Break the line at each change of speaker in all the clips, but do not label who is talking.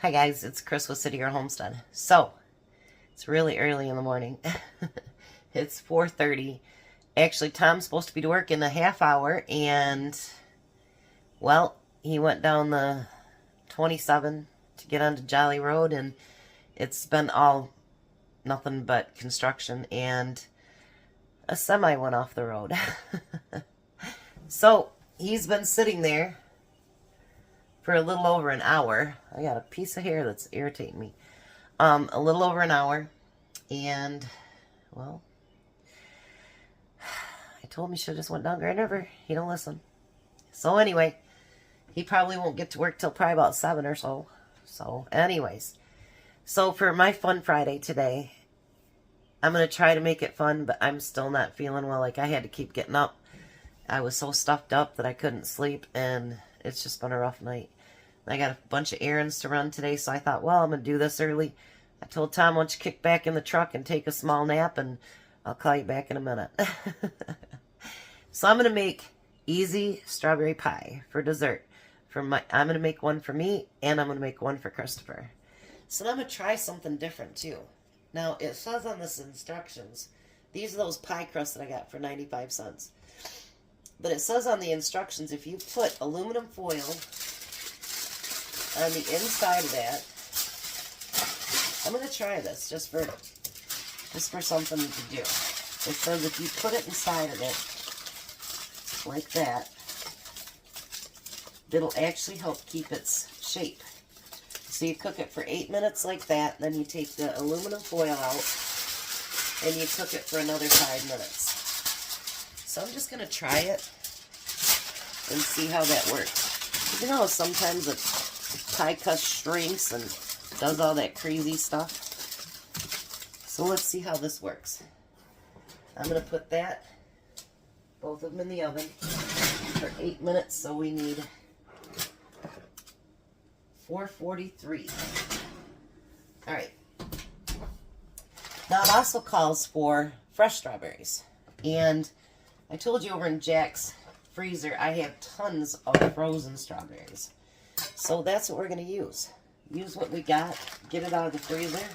Hi guys, it's Chris with City Girl Homestead. So, it's really early in the morning. It's 4:30. Actually, Tom's supposed to be to work in a half hour, and, well, he went down the 27 to get onto Jolly Road, and it's been all nothing but construction, and a semi went off the road. So, he's been sitting there for a little over an hour. I got a piece of hair that's irritating me. A little over an hour. And, well, I told him he should have just went down Grand River. He don't listen. So anyway, he probably won't get to work till probably about 7 or so. So anyways. So for my Fun Friday today, I'm going to try to make it fun, but I'm still not feeling well. Like, I had to keep getting up. I was so stuffed up that I couldn't sleep, and it's just been a rough night. I got a bunch of errands to run today, so I thought, well, I'm going to do this early. I told Tom, why don't you kick back in the truck and take a small nap, and I'll call you back in a minute. So I'm going to make easy strawberry pie for dessert. I'm going to make one for me, and I'm going to make one for Christopher. So I'm going to try something different, too. Now, it says on this instructions, these are those pie crusts that I got for 95 cents. But it says on the instructions, if you put aluminum foil on the inside of that, I'm going to try this just for something to do. It says if you put it inside of it like that, it'll actually help keep its shape. So you cook it for 8 minutes like that, then you take the aluminum foil out, and you cook it for another 5 minutes. So I'm just going to try it and see how that works. You know how sometimes a pie crust shrinks and does all that crazy stuff? So let's see how this works. I'm going to put both of them in the oven for 8 minutes, so we need 443. Alright. Now it also calls for fresh strawberries. And I told you over in Jack's freezer I have tons of frozen strawberries. So that's what we're going to use. Use what we got, get it out of the freezer.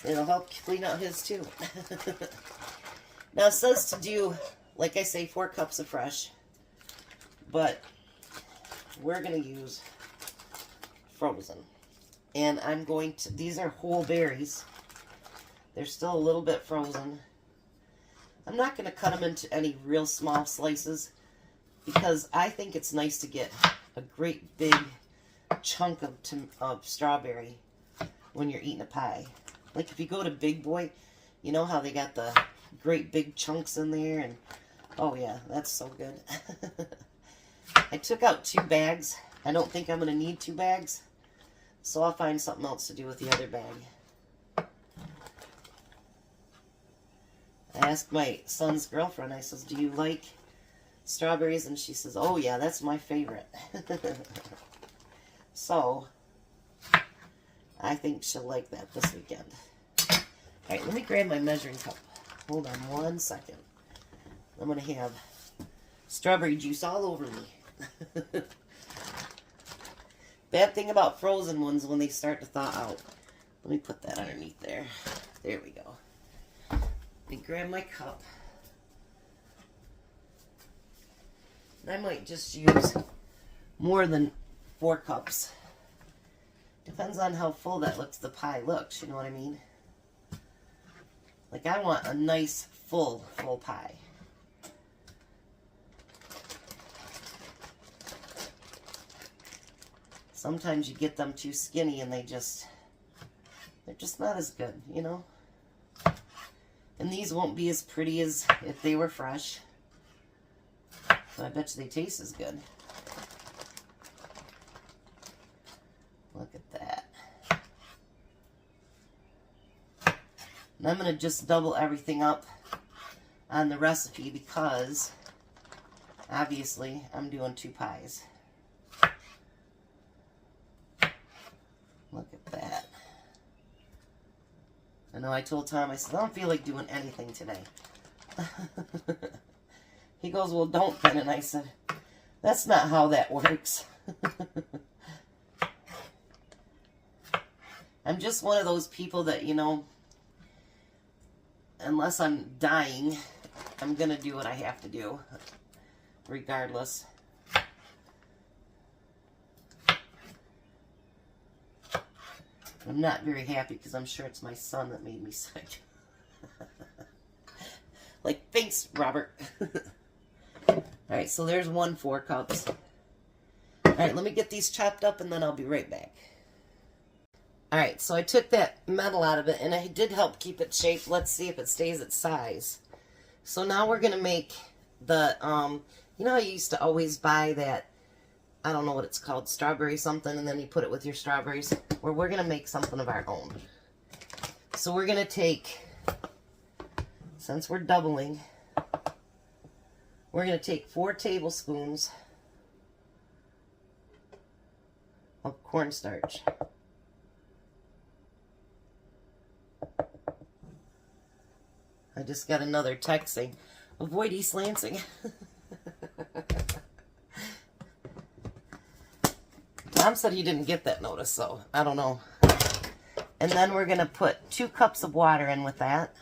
It'll help clean out his too. Now it says to do, like I say, 4 cups of fresh. But we're going to use frozen. And I'm going to, these are whole berries. They're still a little bit frozen. I'm not going to cut them into any real small slices because I think it's nice to get a great big chunk of strawberry when you're eating a pie. Like if you go to Big Boy, you know how they got the great big chunks in there, and oh yeah, that's so good. I took out 2 bags. I don't think I'm going to need 2 bags, so I'll find something else to do with the other bag. I asked my son's girlfriend, I says, do you like strawberries? And she says, oh yeah, that's my favorite. So, I think she'll like that this weekend. Alright, let me grab my measuring cup. Hold on 1 second. I'm going to have strawberry juice all over me. Bad thing about frozen ones when they start to thaw out. Let me put that underneath there. There we go. Let me grab my cup. And I might just use more than 4 cups. Depends on how full the pie looks, you know what I mean? Like, I want a nice, full pie. Sometimes you get them too skinny and they're just not as good, you know? And these won't be as pretty as if they were fresh. But I bet you they taste as good. Look at that. And I'm going to just double everything up on the recipe because, obviously, I'm doing 2 pies. Look at that. I know I told Tom, I said, I don't feel like doing anything today. He goes, well, don't then. And I said, that's not how that works. I'm just one of those people that, you know, unless I'm dying, I'm going to do what I have to do, regardless. I'm not very happy because I'm sure it's my son that made me sick. Like, thanks, Robert. Alright, so there's 4 cups. Alright, let me get these chopped up and then I'll be right back. Alright, so I took that metal out of it and I did help keep it shaped. Let's see if it stays its size. So now we're going to make the, you know, I used to always buy that, I don't know what it's called, strawberry something, and then you put it with your strawberries. Well, we're going to make something of our own. So we're going to take, since we're doubling, we're going to take 4 tablespoons of cornstarch. I just got another text saying, avoid East Lansing. Tom said he didn't get that notice, so I don't know. And then we're going to put 2 cups of water in with that.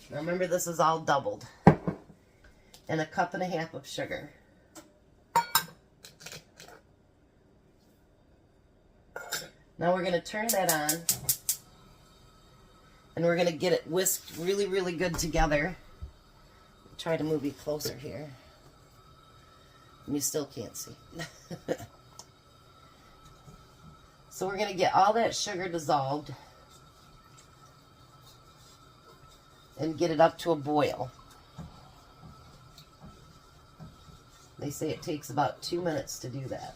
Remember, this is all doubled. And 1.5 cups of sugar. Now we're going to turn that on. And we're going to get it whisked really, really good together. Try to move you closer here. And you still can't see. So we're going to get all that sugar dissolved. And get it up to a boil. They say it takes about 2 minutes to do that.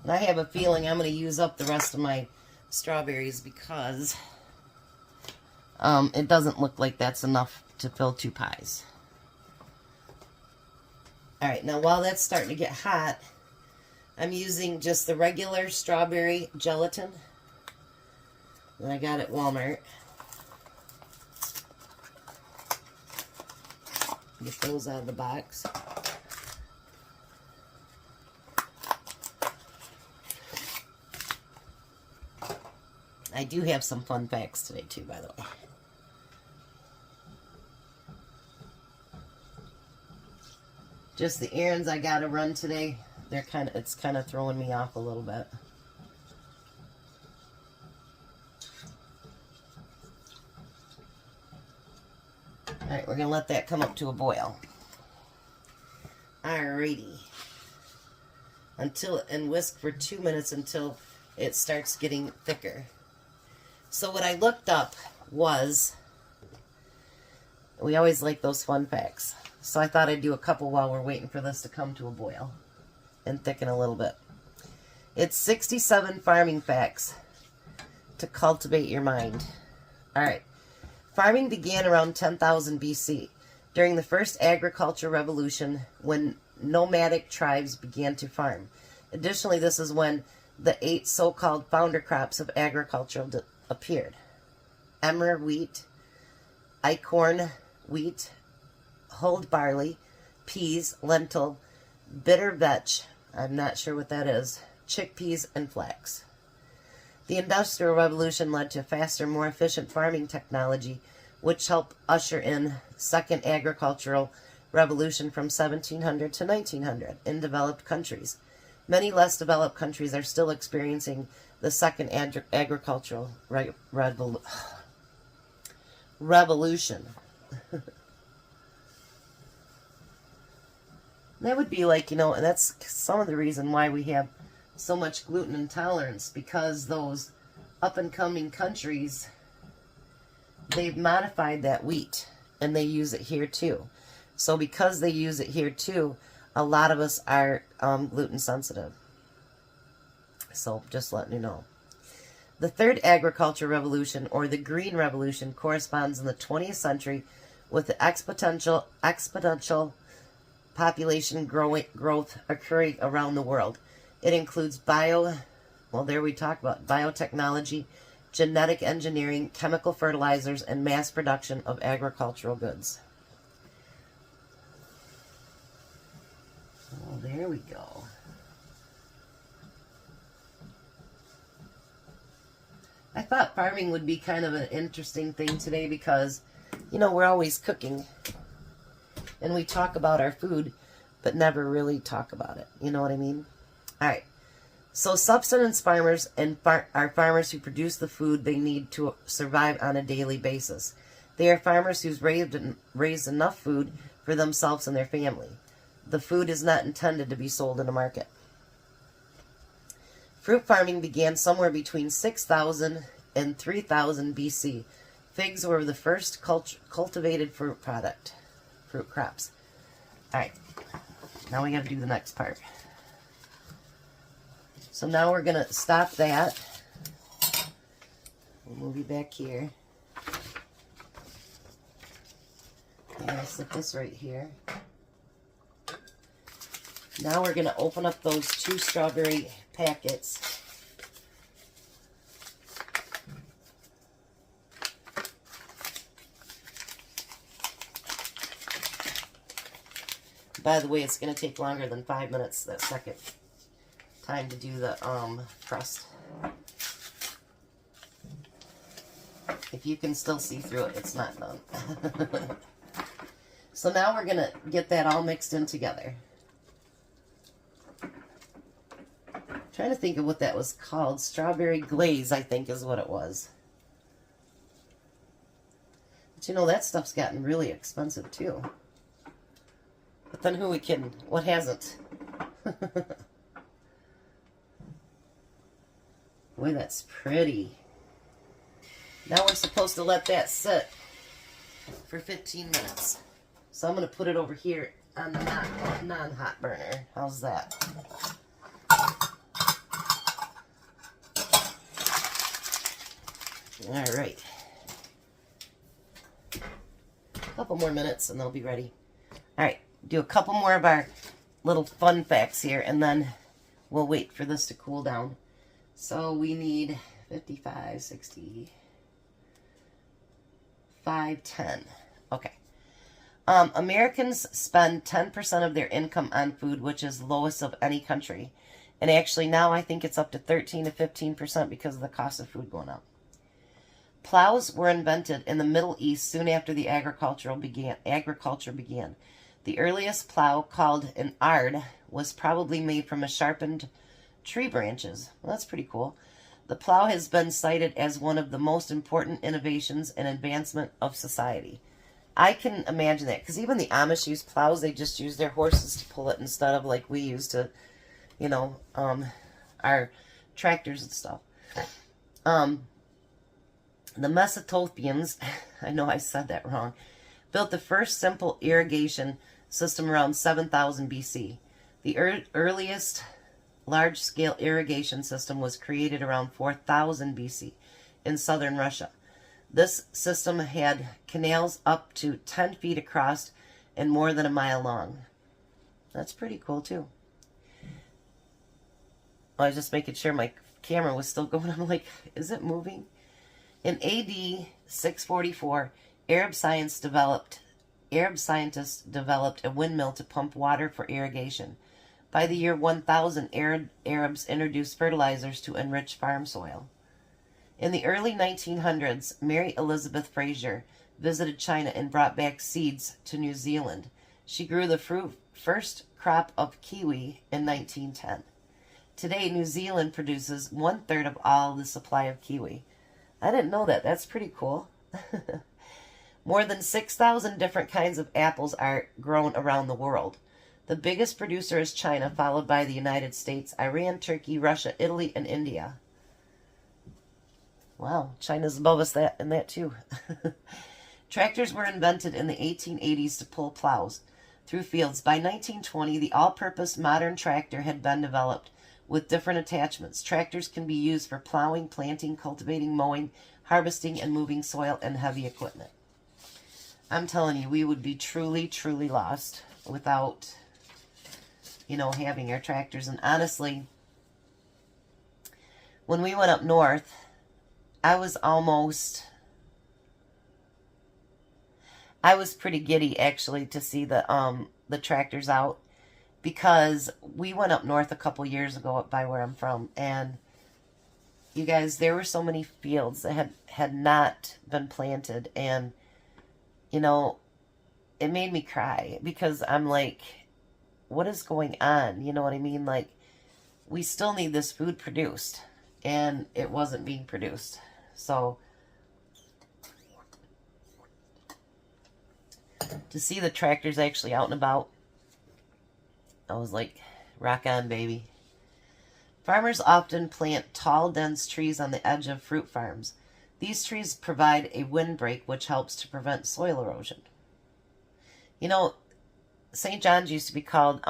And I have a feeling I'm going to use up the rest of my strawberries because it doesn't look like that's enough to fill 2 pies. Alright, now while that's starting to get hot, I'm using just the regular strawberry gelatin that I got at Walmart. Get those out of the box. I do have some fun facts today too, by the way. Just the errands I gotta run today, it's kind of throwing me off a little bit. Alright, we're gonna let that come up to a boil. Alrighty. And whisk for 2 minutes until it starts getting thicker. So what I looked up was, we always like those fun facts. So I thought I'd do a couple while we're waiting for this to come to a boil and thicken a little bit. It's 67 farming facts to cultivate your mind. Alright. Farming began around 10,000 BC, during the first agricultural revolution when nomadic tribes began to farm. Additionally, this is when the 8 so-called founder crops of agriculture appeared. Emmer wheat, acorn wheat, hulled barley, peas, lentil, bitter vetch, I'm not sure what that is, chickpeas, and flax. The Industrial Revolution led to faster, more efficient farming technology, which helped usher in Second Agricultural Revolution from 1700 to 1900 in developed countries. Many less developed countries are still experiencing the Second Agricultural Revolution. That would be like, you know, and that's some of the reason why we have so much gluten intolerance, because those up-and-coming countries, they've modified that wheat, and they use it here too. So because they use it here too, a lot of us are gluten sensitive. So just letting you know. The third agricultural revolution, or the Green Revolution, corresponds in the 20th century with the exponential population growth occurring around the world. It includes biotechnology, genetic engineering, chemical fertilizers, and mass production of agricultural goods. Oh, there we go. I thought farming would be kind of an interesting thing today because, you know, we're always cooking and we talk about our food, but never really talk about it. You know what I mean? All right. So subsistence farmers and are farmers who produce the food they need to survive on a daily basis. They are farmers who've raised enough food for themselves and their family. The food is not intended to be sold in a market. Fruit farming began somewhere between 6,000 and 3,000 BC. Figs were the first cultivated fruit crops. All right, now we got to do the next part. So now we're going to stop that. We'll move you back here. I'm going to set this right here. Now we're going to open up those 2 strawberry packets. By the way, it's going to take longer than 5 minutes that second time to do the crust. If you can still see through it, it's not done. So now we're going to get that all mixed in together. Trying to think of what that was called. Strawberry glaze, I think, is what it was. But you know, that stuff's gotten really expensive too. But then who we kidding? What hasn't? Boy, that's pretty. Now we're supposed to let that sit for 15 minutes. So I'm going to put it over here on the non-hot burner. How's that? All right. A couple more minutes and they'll be ready. All right. Do a couple more of our little fun facts here and then we'll wait for this to cool down. So we need 55, 60, 5, 10. Okay. Americans spend 10% of their income on food, which is the lowest of any country. And actually now I think it's up to 13 to 15% because of the cost of food going up. Plows were invented in the Middle East soon after the agriculture began. The earliest plow, called an ard, was probably made from a sharpened tree branches. Well, that's pretty cool. The plow has been cited as one of the most important innovations and advancement of society. I can imagine that, because even the Amish use plows. They just use their horses to pull it instead of like we used to, you know, our tractors and stuff. The Mesopotamians, I know I said that wrong, built the first simple irrigation system around 7000 BC. The earliest large-scale irrigation system was created around 4000 BC in southern Russia. This system had canals up to 10 feet across and more than a mile long. That's pretty cool, too. I was just making sure my camera was still going. I'm like, is it moving? In AD 644, Arab scientists developed a windmill to pump water for irrigation. By the year 1000, Arabs introduced fertilizers to enrich farm soil. In the early 1900s, Mary Elizabeth Fraser visited China and brought back seeds to New Zealand. She grew the first crop of kiwi in 1910. Today, New Zealand produces 1/3 of all the supply of kiwi. I didn't know that. That's pretty cool. More than 6,000 different kinds of apples are grown around the world. The biggest producer is China, followed by the United States, Iran, Turkey, Russia, Italy, and India. Wow, China's above us in that too. Tractors were invented in the 1880s to pull plows through fields. By 1920, the all-purpose modern tractor had been developed with different attachments. Tractors can be used for plowing, planting, cultivating, mowing, harvesting, and moving soil and heavy equipment. I'm telling you, we would be truly, truly lost without, you know, having our tractors. And honestly, when we went up north, I was pretty giddy actually to see the tractors out. because we went up north a couple years ago up by where I'm from, and you guys, there were so many fields that had not been planted, and you know, it made me cry because I'm like, what is going on? You know what I mean? Like, we still need this food produced, and it wasn't being produced. So to see the tractors actually out and about, I was like, rock on, baby. Farmers often plant tall, dense trees on the edge of fruit farms. These trees provide a windbreak, which helps to prevent soil erosion. You know, St. John's used to be called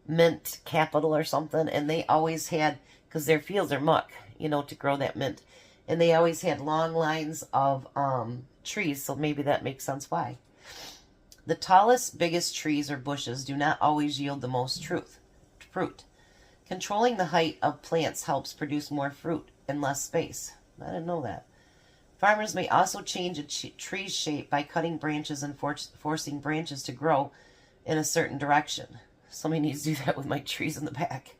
mint capital or something, and they always had, because their fields are muck, you know, to grow that mint, and they always had long lines of trees, so maybe that makes sense why. The tallest, biggest trees or bushes do not always yield the most fruit. Controlling the height of plants helps produce more fruit in less space. I didn't know that. Farmers may also change a tree's shape by cutting branches and forcing branches to grow in a certain direction. Somebody needs to do that with my trees in the back.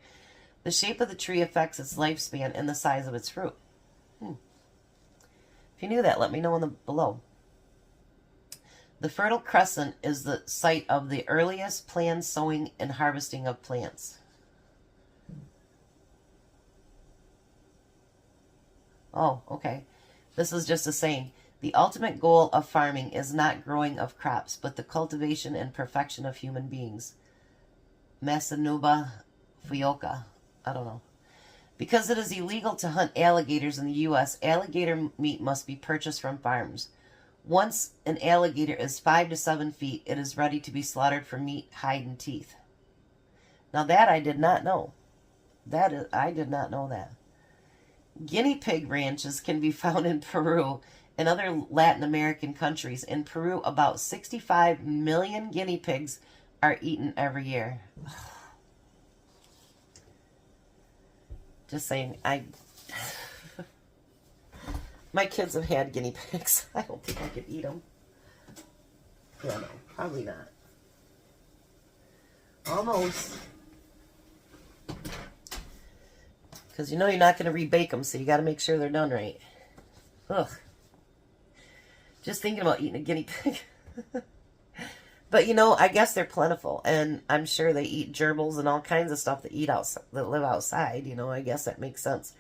The shape of the tree affects its lifespan and the size of its fruit. If you knew that, let me know below. The Fertile Crescent is the site of the earliest planned sowing and harvesting of plants. Oh, okay. This is just a saying. The ultimate goal of farming is not growing of crops, but the cultivation and perfection of human beings. Masanuba Fuyoka. I don't know. Because it is illegal to hunt alligators in the U.S., alligator meat must be purchased from farms. Once an alligator is 5 to 7 feet, it is ready to be slaughtered for meat, hide, and teeth. Now that I did not know. I did not know that. Guinea pig ranches can be found in Peru and other Latin American countries. In Peru, about 65 million guinea pigs are eaten every year. Just saying, my kids have had guinea pigs. I don't think I could eat them. Yeah, no, probably not. Almost. Because you know you're not going to rebake them, so you got to make sure they're done right. Ugh. Just thinking about eating a guinea pig. But you know, I guess they're plentiful, and I'm sure they eat gerbils and all kinds of stuff that live outside. You know, I guess that makes sense.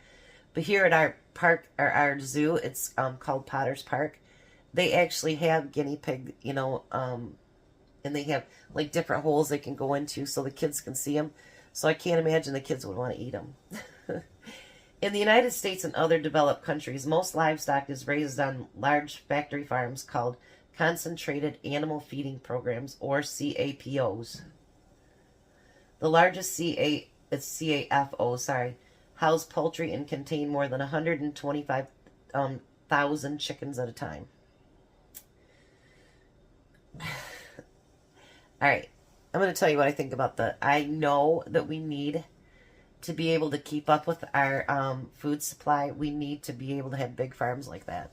But here at our park, or our zoo, it's called Potter's Park. They actually have guinea pig, you know, and they have like different holes they can go into so the kids can see them. So I can't imagine the kids would want to eat them. In the United States and other developed countries, most livestock is raised on large factory farms called Concentrated Animal Feeding Programs, or CAPOs. The largest CAFO, house poultry and contain more than 125,000 chickens at a time. All right, I'm going to tell you what I think about I know that we need to be able to keep up with our food supply. We need to be able to have big farms like that.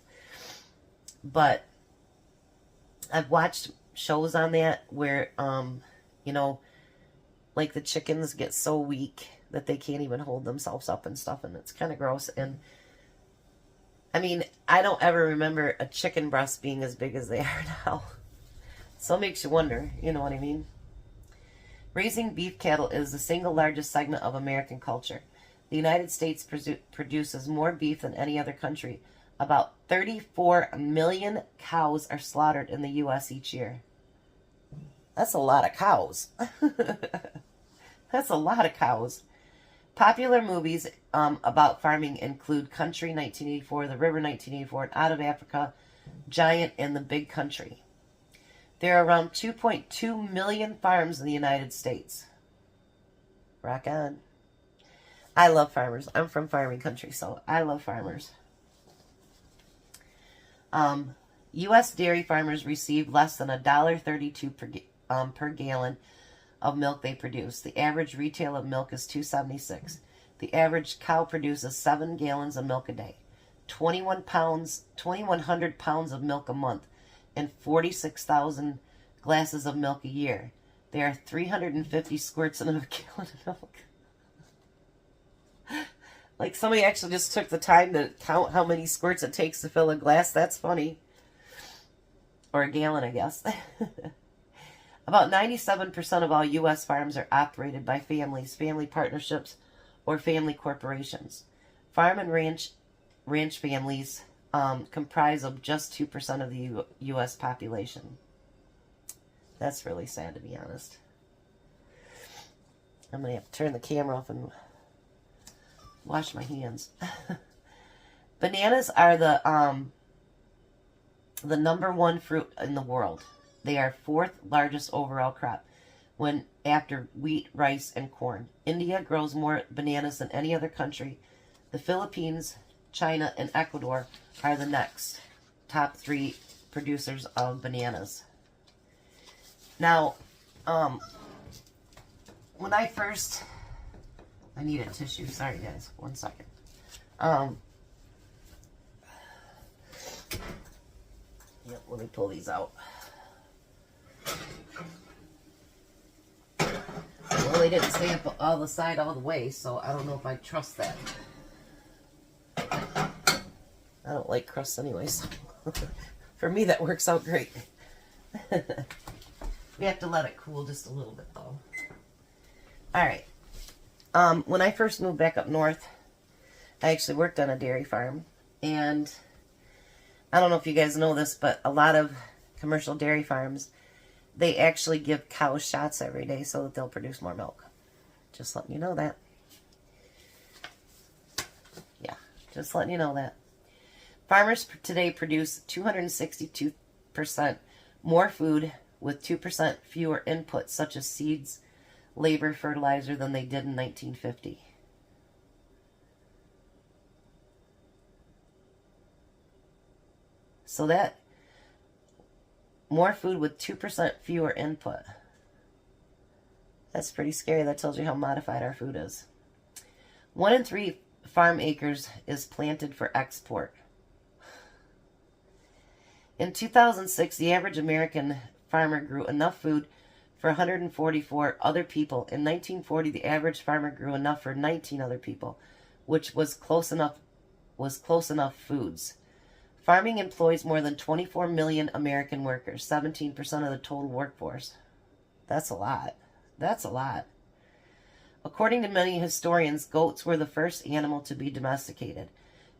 But I've watched shows on that where, you know, like the chickens get so weak that they can't even hold themselves up and stuff, and it's kind of gross. And I mean, I don't ever remember a chicken breast being as big as they are now. So it makes you wonder, you know what I mean? Raising beef cattle is the single largest segment of American culture. The United States produces more beef than any other country. About 34 million cows are slaughtered in the U.S. each year. That's a lot of cows. That's a lot of cows. Popular movies about farming include Country 1984, The River 1984, and Out of Africa, Giant, and The Big Country. There are around 2.2 million farms in the United States. Rock on. I love farmers. I'm from farming country, so I love farmers. U.S. dairy farmers receive less than $1.32 per gallon of milk they produce. The average retail of milk is $2.76. The average cow produces 7 gallons of milk a day, 2,100 pounds of milk a month, and 46,000 glasses of milk a year. There are 350 squirts in a gallon of milk. Like somebody actually just took the time to count how many squirts it takes to fill a glass. That's funny. Or a gallon, I guess. About 97% of all U.S. farms are operated by families, family partnerships, or family corporations. Farm and ranch families comprise of just 2% of the U.S. population. That's really sad, to be honest. I'm going to have to turn the camera off and wash my hands. Bananas are the #1 fruit in the world. They are 4th largest overall crop when after wheat, rice, and corn. India grows more bananas than any other country. The Philippines, China, and Ecuador are the next top 3 producers of bananas. Now, when I first... I need a tissue. Sorry, guys. 1 second. Yep, let me pull these out. Well, they didn't stay up all the side all the way, so I don't know if I trust that. I don't like crusts anyways. For me, that works out great. We have to let it cool just a little bit, though. Alright. When I first moved back up north, I actually worked on a dairy farm. And I don't know if you guys know this, but a lot of commercial dairy farms, they actually give cows shots every day so that they'll produce more milk. Just letting you know that. Yeah, just letting you know that. Farmers today produce 262% more food with 2% fewer inputs, such as seeds, labor, fertilizer, than they did in 1950. So that, more food with 2% fewer input. That's pretty scary. That tells you how modified our food is. 1 in 3 farm acres is planted for export. In 2006, the average American farmer grew enough food for 144 other people. In 1940, the average farmer grew enough for 19 other people, which was close enough foods. Farming employs more than 24 million American workers, 17% of the total workforce. That's a lot. That's a lot. According to many historians, goats were the first animal to be domesticated.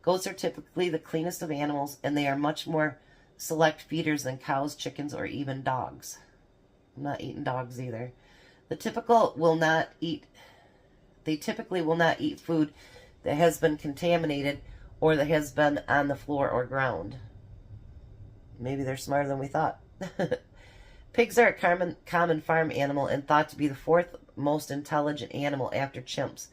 Goats are typically the cleanest of animals, and they are much more select feeders than cows, chickens, or even dogs. I'm not eating dogs either. They typically will not eat food that has been contaminated or that has been on the floor or ground. Maybe they're smarter than we thought. Pigs are a common farm animal and thought to be the 4th most intelligent animal after chimps,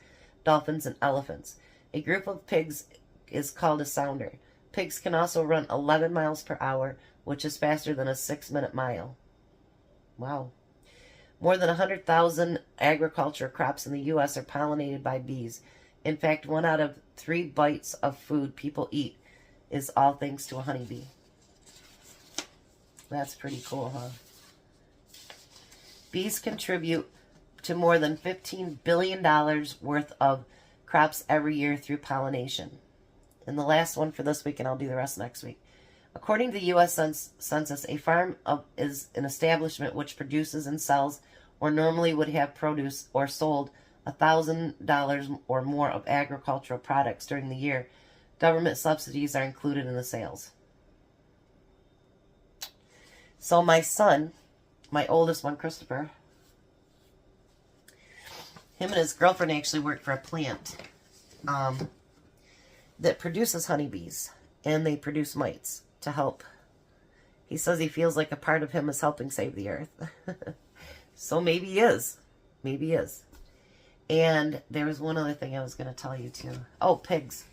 dolphins, and elephants. A group of pigs is called a sounder. Pigs can also run 11 miles per hour, which is faster than a 6-minute mile. Wow. More than 100,000 agriculture crops in the U.S. are pollinated by bees. In fact, 1 out of 3 bites of food people eat is all thanks to a honeybee. That's pretty cool, huh? Bees contribute to more than $15 billion worth of crops every year through pollination. And the last one for this week, and I'll do the rest next week. According to the U.S. Census, a farm is an establishment which produces and sells, or normally would have produced or sold, $1,000 or more of agricultural products during the year. Government subsidies are included in the sales. So my son, my oldest one, Christopher, him and his girlfriend actually work for a plant that produces honeybees, and they produce mites to help. He says he feels like a part of him is helping save the earth. So maybe he is. Maybe he is. And there was one other thing I was going to tell you too. Oh, pigs.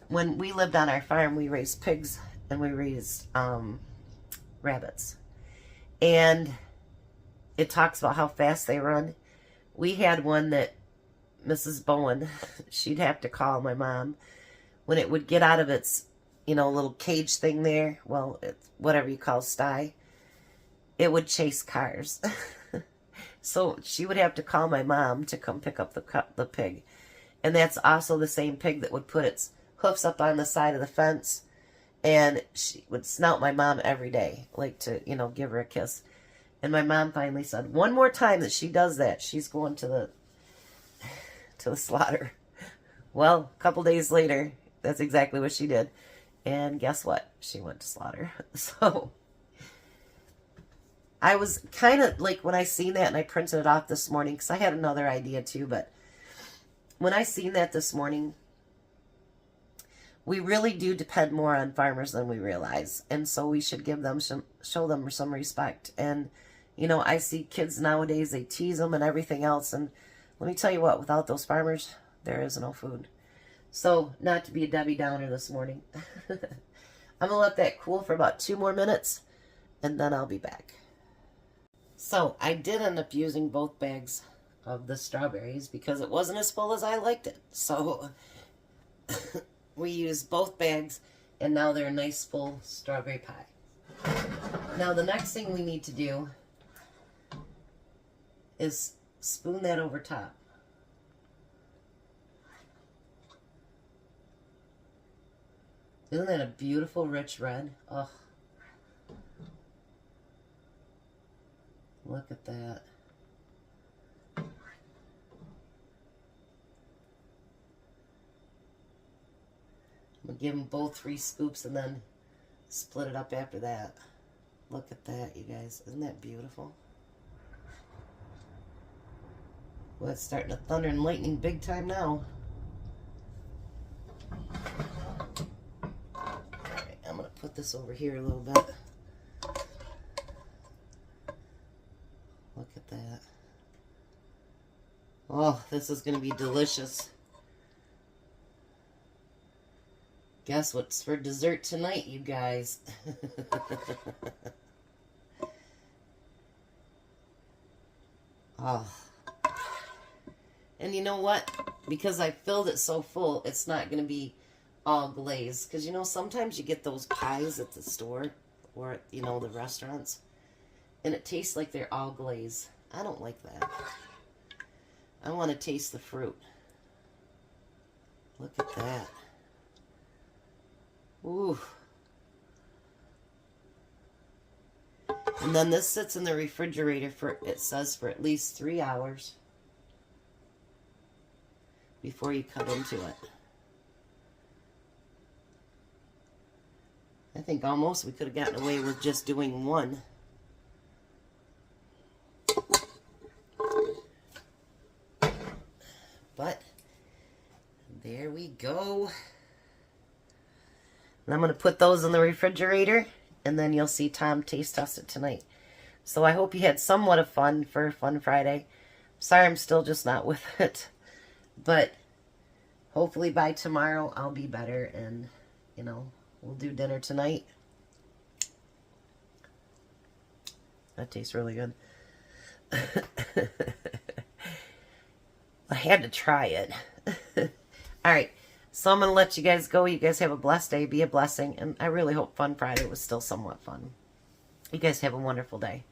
When we lived on our farm, we raised pigs and we raised rabbits. And it talks about how fast they run. We had one that Mrs. Bowen, she'd have to call my mom when it would get out of its, little cage thing there. Well, it's whatever you call sty. It would chase cars. So she would have to call my mom to come pick up the pig. And that's also the same pig that would put its hoofs up on the side of the fence. And she would snout my mom every day, like to, you know, give her a kiss. And my mom finally said, one more time that she does that, she's going to the slaughter. Well, a couple days later, that's exactly what she did. And guess what? She went to slaughter. So I was kind of like, when I seen that, and I printed it off this morning, because I had another idea too, but when I seen that this morning, we really do depend more on farmers than we realize. And so we should give them show them some respect. And, you know, I see kids nowadays, they tease them and everything else. And let me tell you what, without those farmers, there is no food. So, not to be a Debbie Downer this morning. I'm going to let that cool for about 2 more minutes, and then I'll be back. So, I did end up using both bags of the strawberries because it wasn't as full as I liked it. So, we used both bags, and now they're a nice full strawberry pie. Now, the next thing we need to do is spoon that over top. Isn't that a beautiful, rich red? Oh, look at that. I'm going to give them both 3 scoops and then split it up after that. Look at that, you guys. Isn't that beautiful? Well, it's starting to thunder and lightning big time now. Put this over here a little bit. Look at that. Oh, this is going to be delicious. Guess what's for dessert tonight, you guys? Oh. And you know what? Because I filled it so full, it's not going to be all glazed, because you know sometimes you get those pies at the store or at, you know, the restaurants, and it tastes like they're all glazed. I don't like that. I want to taste the fruit. Look at that. Ooh. And then this sits in the refrigerator for, it says, for at least 3 hours before you cut into it. I think almost we could have gotten away with just doing one. But there we go. And I'm going to put those in the refrigerator, and then you'll see Tom taste test it tonight. So I hope you had somewhat of fun for Fun Friday. Sorry I'm still just not with it. But hopefully by tomorrow I'll be better, and, you know, we'll do dinner tonight. That tastes really good. I had to try it. Alright, so I'm going to let you guys go. You guys have a blessed day. Be a blessing. And I really hope Fun Friday was still somewhat fun. You guys have a wonderful day.